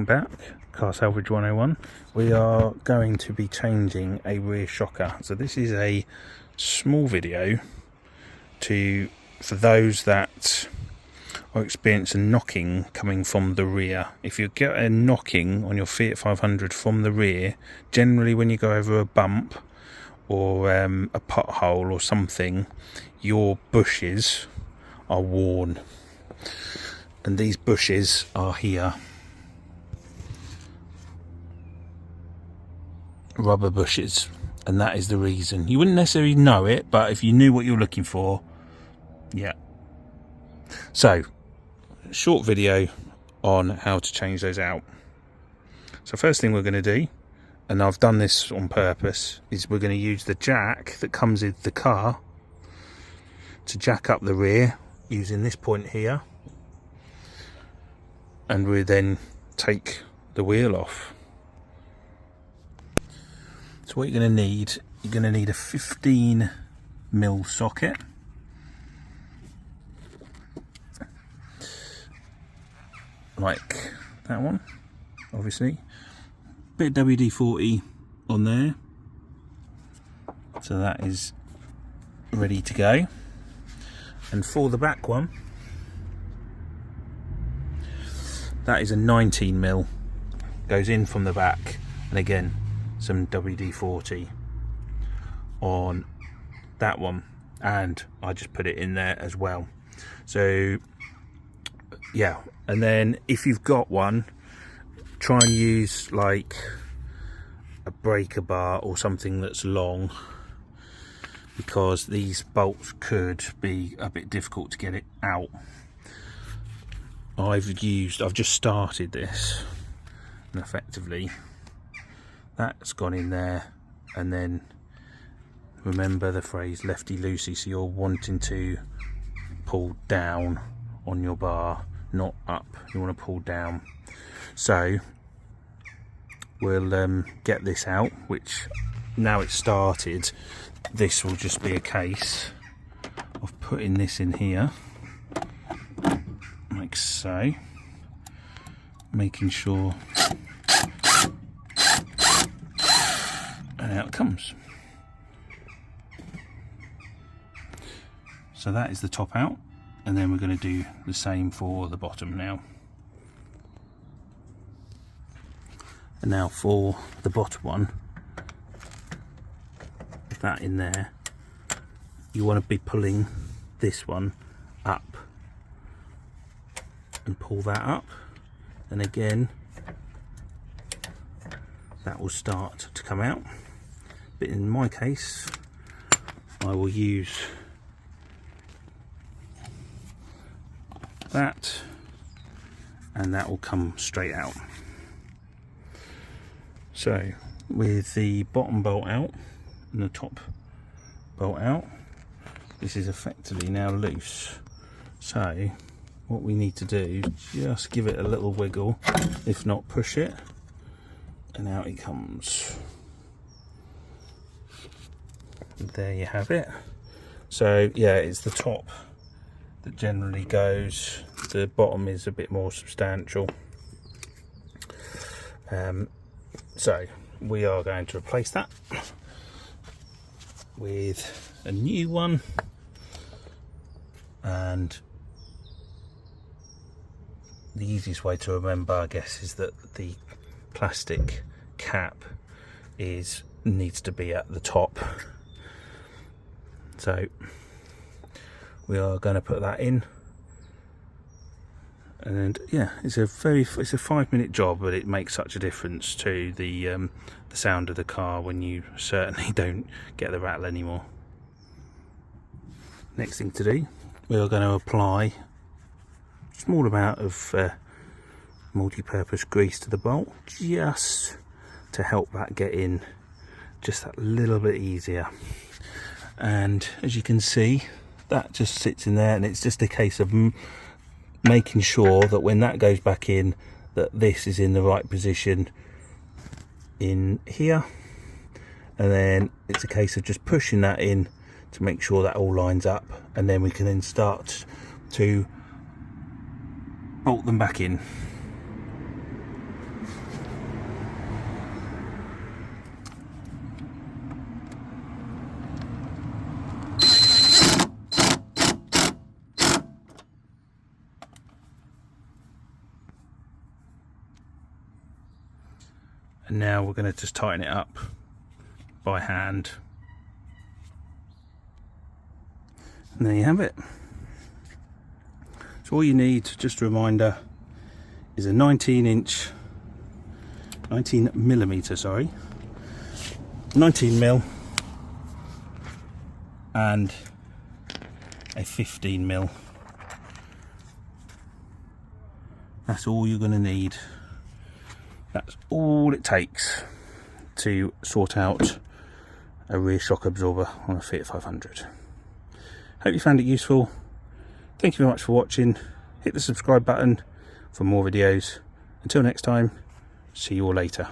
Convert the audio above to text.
welcome back. Car Salvage 101. We are going to be changing a rear shocker. So this is a small video for those that are experiencing knocking coming from the rear. If you get a knocking on your Fiat 500 from the rear, generally when you go over a bump or a pothole or something, your bushes are worn. And these bushes are here. Rubber bushes. And that is the reason. You wouldn't necessarily know it, but if you knew what you're looking for, yeah. So, short video on how to change those out. So first thing we're going to do, and I've done this on purpose, is we're going to use the jack that comes with the car to jack up the rear using this point here. And we then take the wheel off. So what you're going to need a 15mm socket. Like that one, obviously. Bit of WD-40 on there. So that is ready to go. And for the back one, that is a 19mm, goes in from the back, and again some WD-40 on that one, and I just put it in there as well. So yeah, and then if you've got one, try and use like a breaker bar or something that's long, because these bolts could be a bit difficult to get it out. I've just started this, and effectively that's gone in there, and then remember the phrase lefty loosey, so you're wanting to pull down on your bar, not up. You want to pull down. So we'll get this out, which now it's started, this will just be a case of putting this in here like so, making sure, and out it comes. So that is the top out, and then we're going to do the same for the bottom now. And now for the bottom one, with that in there, you want to be pulling this one up and pull that up, and again that will start to come out. But in my case, I will use that, and that will come straight out. So with the bottom bolt out and the top bolt out, this is effectively now loose. So what we need to do is just give it a little wiggle, if not push it, and out it comes. And there you have it. So yeah, it's the top that generally goes, the bottom is a bit more substantial. So we are going to replace that with a new one, and the easiest way to remember, I guess, is that the plastic cap needs to be at the top. So we are going to put that in, and yeah, it's a 5-minute job, but it makes such a difference to the sound of the car when you certainly don't get the rattle anymore. Next thing to do, we are going to apply a small amount of multi-purpose grease to the bolt, just to help that get in just that little bit easier. And as you can see, that just sits in there, and it's just a case of making sure that when that goes back in, that this is in the right position in here, and then it's a case of just pushing that in to make sure that all lines up, and then we can then start to bolt them back in. And now we're going to just tighten it up by hand. And there you have it. So all you need, just a reminder, is a 19 millimeter, sorry, 19 mil and a 15 mil. That's all you're going to need. That's all it takes to sort out a rear shock absorber on a Fiat 500. Hope you found it useful. Thank you very much for watching. Hit the subscribe button for more videos. Until next time, see you all later.